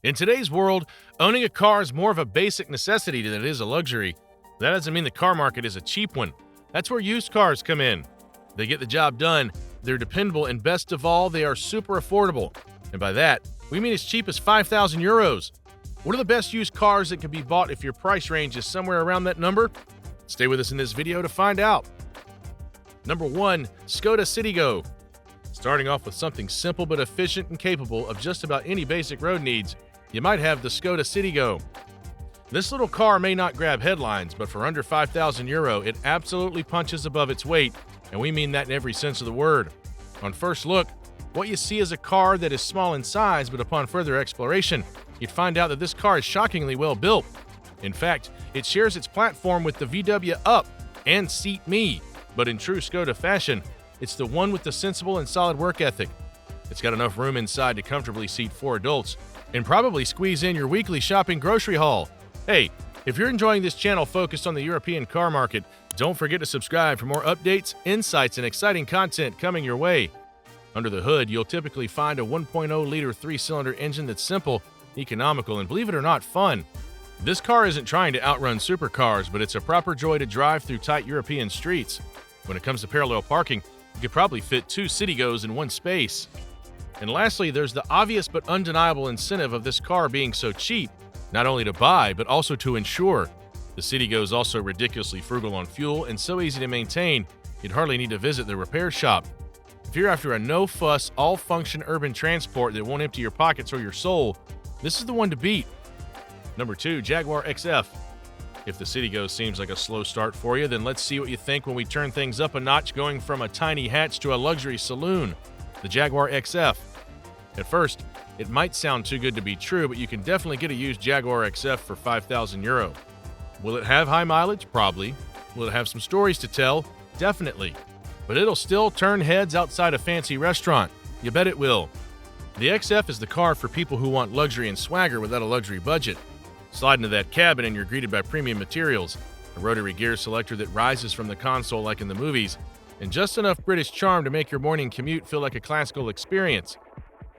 In today's world, owning a car is more of a basic necessity than it is a luxury. That doesn't mean the car market is a cheap one. That's where used cars come in. They get the job done, they're dependable, and best of all, they are super affordable. And by that, we mean as cheap as 5,000 euros. What are the best used cars that can be bought if your price range is somewhere around that number? Stay with us in this video to find out. Number 1. Skoda Citigo. Starting off with something simple but efficient and capable of just about any basic road needs, you might have the Skoda Citigo. This little car may not grab headlines, but for under 5,000 euro, it absolutely punches above its weight, and we mean that in every sense of the word. On first look, what you see is a car that is small in size, but upon further exploration, you'd find out that this car is shockingly well built. In fact, it shares its platform with the VW Up and Seat Me, but in true Skoda fashion, it's the one with the sensible and solid work ethic. It's got enough room inside to comfortably seat 4 adults and probably squeeze in your weekly shopping grocery haul. Hey, if you're enjoying this channel focused on the European car market, don't forget to subscribe for more updates, insights, and exciting content coming your way. Under the hood, you'll typically find a 1.0-liter 3-cylinder engine that's simple, economical, and believe it or not, fun. This car isn't trying to outrun supercars, but it's a proper joy to drive through tight European streets. When it comes to parallel parking, you could probably fit 2 Citigos in one space. And lastly, there's the obvious but undeniable incentive of this car being so cheap, not only to buy, but also to insure. The Citigo is also ridiculously frugal on fuel and so easy to maintain, you'd hardly need to visit the repair shop. If you're after a no-fuss, all-function urban transport that won't empty your pockets or your soul, this is the one to beat. Number 2, Jaguar XF. If the Citigo seems like a slow start for you, then let's see what you think when we turn things up a notch, going from a tiny hatch to a luxury saloon, the Jaguar XF. At first, it might sound too good to be true, but you can definitely get a used Jaguar XF for 5,000 euro. Will it have high mileage? Probably. Will it have some stories to tell? Definitely. But it'll still turn heads outside a fancy restaurant. You bet it will. The XF is the car for people who want luxury and swagger without a luxury budget. Slide into that cabin and you're greeted by premium materials, a rotary gear selector that rises from the console like in the movies, and just enough British charm to make your morning commute feel like a classical experience.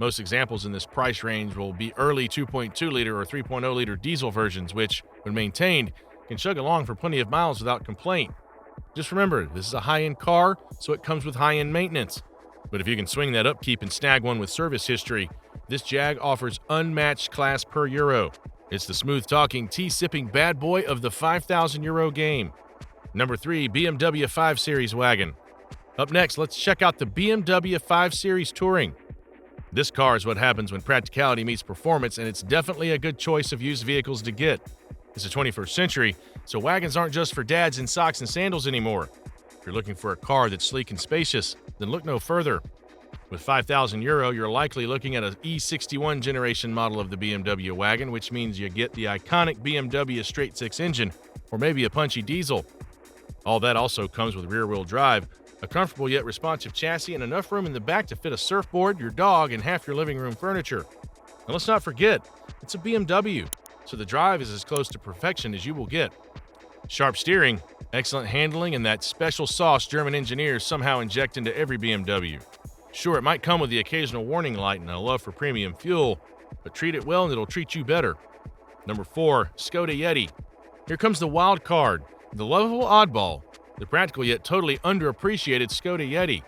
Most examples in this price range will be early 2.2-liter or 3.0-liter diesel versions, which, when maintained, can chug along for plenty of miles without complaint. Just remember, this is a high-end car, so it comes with high-end maintenance. But if you can swing that upkeep and snag one with service history, this Jag offers unmatched class per euro. It's the smooth-talking, tea-sipping bad boy of the 5,000 euro game. Number 3, BMW 5 Series wagon. Up next, let's check out the BMW 5 Series Touring. This car is what happens when practicality meets performance, and it's definitely a good choice of used vehicles to get. It's the 21st century, so wagons aren't just for dads in socks and sandals anymore. If you're looking for a car that's sleek and spacious, then look no further. With 5,000 euro, you're likely looking at an E61 generation model of the BMW wagon, which means you get the iconic BMW straight-six engine, or maybe a punchy diesel. All that also comes with rear-wheel drive, a comfortable yet responsive chassis, and enough room in the back to fit a surfboard, your dog, and half your living room furniture. And let's not forget, it's a BMW, so the drive is as close to perfection as you will get. Sharp steering, excellent handling, and that special sauce German engineers somehow inject into every BMW. Sure, it might come with the occasional warning light and a love for premium fuel, but treat it well and it'll treat you better. Number 4, Skoda Yeti. Here comes the wild card, the lovable oddball, the practical yet totally underappreciated Skoda Yeti.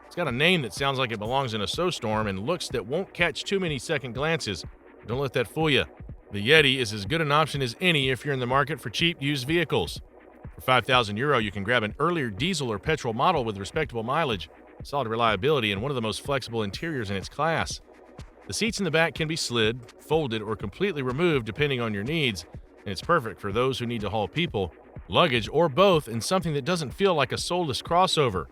It's got a name that sounds like it belongs in a snowstorm and looks that won't catch too many second glances. Don't let that fool you. The Yeti is as good an option as any if you're in the market for cheap used vehicles. For 5,000 euro, you can grab an earlier diesel or petrol model with respectable mileage, solid reliability, and one of the most flexible interiors in its class. The seats in the back can be slid, folded, or completely removed depending on your needs, and it's perfect for those who need to haul people, luggage, or both in something that doesn't feel like a soulless crossover.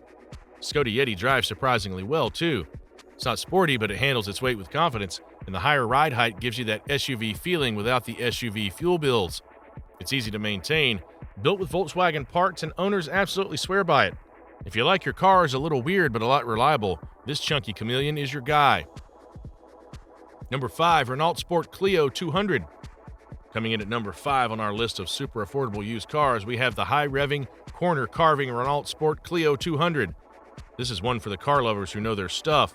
Skoda Yeti drives surprisingly well, too. It's not sporty, but it handles its weight with confidence, and the higher ride height gives you that SUV feeling without the SUV fuel bills. It's easy to maintain, built with Volkswagen parts, and owners absolutely swear by it. If you like your cars a little weird but a lot reliable, this chunky chameleon is your guy. Number 5, Renault Sport Clio 200. Coming in at number 5 on our list of super affordable used cars, we have the high-revving, corner-carving Renault Sport Clio 200. This is one for the car lovers who know their stuff,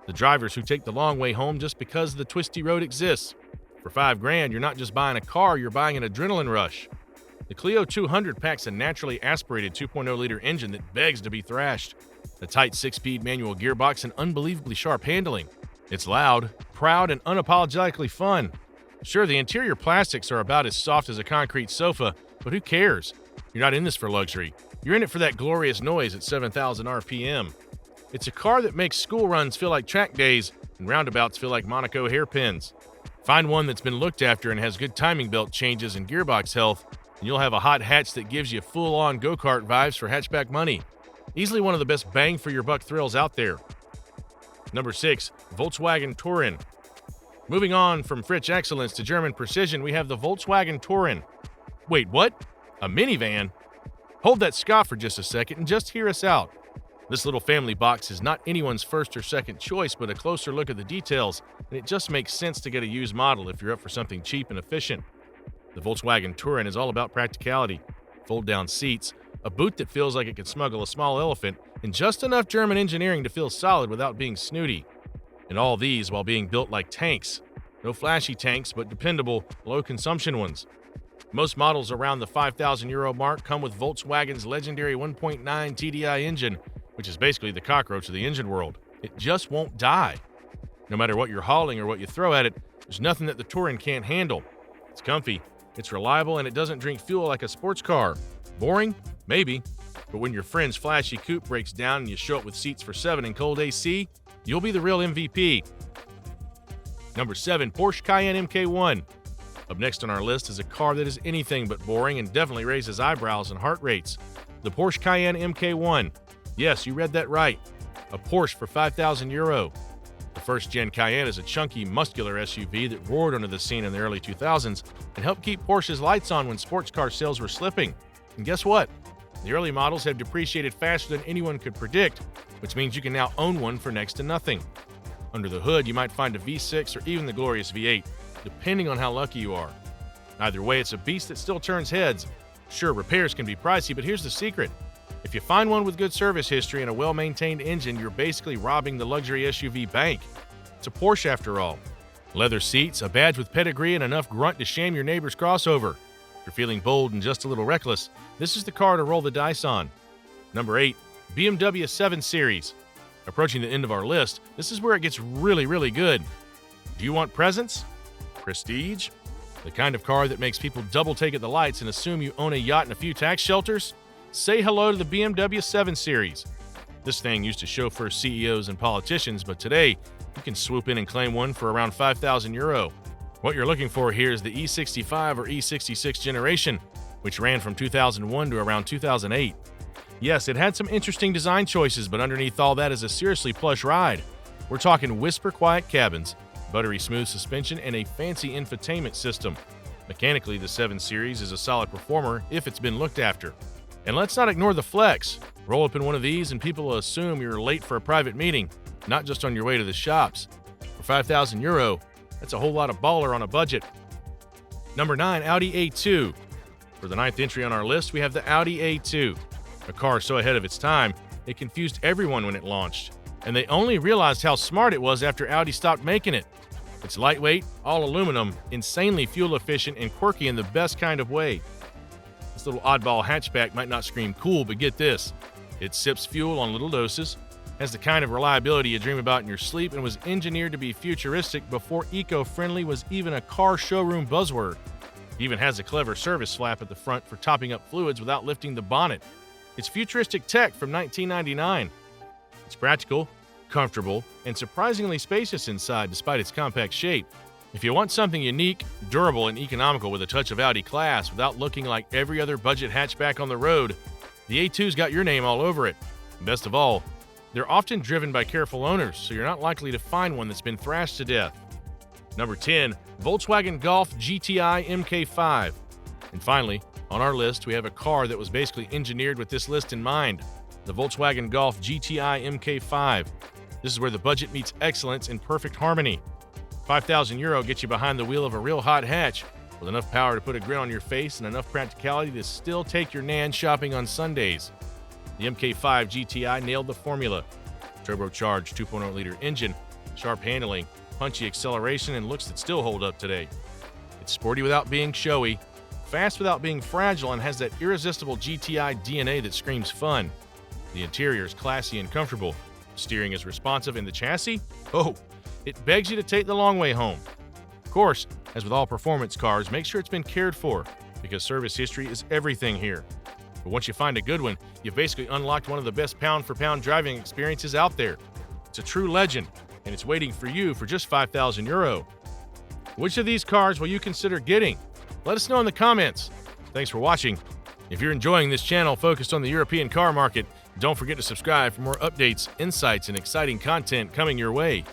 the drivers who take the long way home just because the twisty road exists. For $5,000, you're not just buying a car, you're buying an adrenaline rush. The Clio 200 packs a naturally aspirated 2.0-liter engine that begs to be thrashed, a tight 6-speed manual gearbox, and unbelievably sharp handling. It's loud, proud, and unapologetically fun. Sure, the interior plastics are about as soft as a concrete sofa, but who cares? You're not in this for luxury. You're in it for that glorious noise at 7,000 RPM. It's a car that makes school runs feel like track days and roundabouts feel like Monaco hairpins. Find one that's been looked after and has good timing belt changes and gearbox health, and you'll have a hot hatch that gives you full-on go-kart vibes for hatchback money. Easily one of the best bang-for-your-buck thrills out there. Number 6, Volkswagen Touran. Moving on from French excellence to German precision, we have the Volkswagen Touran. Wait, what? A minivan? Hold that scoff for just a second and just hear us out. This little family box is not anyone's first or second choice, but a closer look at the details, and it just makes sense to get a used model if you're up for something cheap and efficient. The Volkswagen Touran is all about practicality, fold-down seats, a boot that feels like it could smuggle a small elephant, and just enough German engineering to feel solid without being snooty. And all these while being built like tanks. No flashy tanks, but dependable, low-consumption ones. Most models around the €5,000 mark come with Volkswagen's legendary 1.9 TDI engine, which is basically the cockroach of the engine world. It just won't die. No matter what you're hauling or what you throw at it, there's nothing that the Touran can't handle. It's comfy, it's reliable, and it doesn't drink fuel like a sports car. Boring? Maybe. But when your friend's flashy coupe breaks down and you show up with seats for 7 and cold AC, you'll be the real MVP. Number 7, Porsche Cayenne MK1. Up next on our list is a car that is anything but boring and definitely raises eyebrows and heart rates. The Porsche Cayenne MK1. Yes, you read that right. A Porsche for €5,000. The first-gen Cayenne is a chunky, muscular SUV that roared onto the scene in the early 2000s and helped keep Porsche's lights on when sports car sales were slipping. And guess what? The early models have depreciated faster than anyone could predict, which means you can now own one for next to nothing. Under the hood, you might find a V6 or even the glorious V8, depending on how lucky you are. Either way, it's a beast that still turns heads. Sure, repairs can be pricey, but here's the secret. If you find one with good service history and a well-maintained engine, you're basically robbing the luxury SUV bank. It's a Porsche after all. Leather seats, a badge with pedigree, and enough grunt to shame your neighbor's crossover. If you're feeling bold and just a little reckless, this is the car to roll the dice on. Number 8, BMW 7 Series. Approaching the end of our list, this is where it gets really, really good. Do you want presence? Prestige? The kind of car that makes people double take at the lights and assume you own a yacht and a few tax shelters? Say hello to the BMW 7 Series. This thing used to chauffeur CEOs and politicians, but today you can swoop in and claim one for around €5,000. What you're looking for here is the E65 or E66 generation, which ran from 2001 to around 2008. Yes, it had some interesting design choices, but underneath all that is a seriously plush ride. We're talking whisper-quiet cabins, buttery smooth suspension, and a fancy infotainment system. Mechanically, the 7 Series is a solid performer if it's been looked after. And let's not ignore the flex. Roll up in one of these and people will assume you're late for a private meeting, not just on your way to the shops. For €5,000, that's a whole lot of baller on a budget. Number 9, Audi A2. For the 9th entry on our list, we have the Audi A2. A car so ahead of its time, it confused everyone when it launched. And they only realized how smart it was after Audi stopped making it. It's lightweight, all aluminum, insanely fuel efficient, and quirky in the best kind of way. This little oddball hatchback might not scream cool, but get this. It sips fuel on little doses, has the kind of reliability you dream about in your sleep, and was engineered to be futuristic before eco-friendly was even a car showroom buzzword. It even has a clever service flap at the front for topping up fluids without lifting the bonnet. It's futuristic tech from 1999. It's practical, comfortable, and surprisingly spacious inside despite its compact shape. If you want something unique, durable, and economical with a touch of Audi class without looking like every other budget hatchback on the road, the A2's got your name all over it. And best of all, they're often driven by careful owners, so you're not likely to find one that's been thrashed to death. Number 10, Volkswagen Golf GTI MK5. And finally, on our list, we have a car that was basically engineered with this list in mind, the Volkswagen Golf GTI MK5. This is where the budget meets excellence in perfect harmony. €5,000 gets you behind the wheel of a real hot hatch with enough power to put a grin on your face and enough practicality to still take your nan shopping on Sundays. The MK5 GTI nailed the formula. Turbocharged 2.0-liter engine, sharp handling, punchy acceleration, and looks that still hold up today. It's sporty without being showy, fast without being fragile, and has that irresistible GTI DNA that screams fun. The interior is classy and comfortable. Steering is responsive, and the chassis? Oh, it begs you to take the long way home. Of course, as with all performance cars, make sure it's been cared for, because service history is everything here. But once you find a good one, you've basically unlocked one of the best pound-for-pound driving experiences out there. It's a true legend, and it's waiting for you for just €5,000. Which of these cars will you consider getting? Let us know in the comments. Thanks for watching. If you're enjoying this channel focused on the European car market, don't forget to subscribe for more updates, insights, and exciting content coming your way.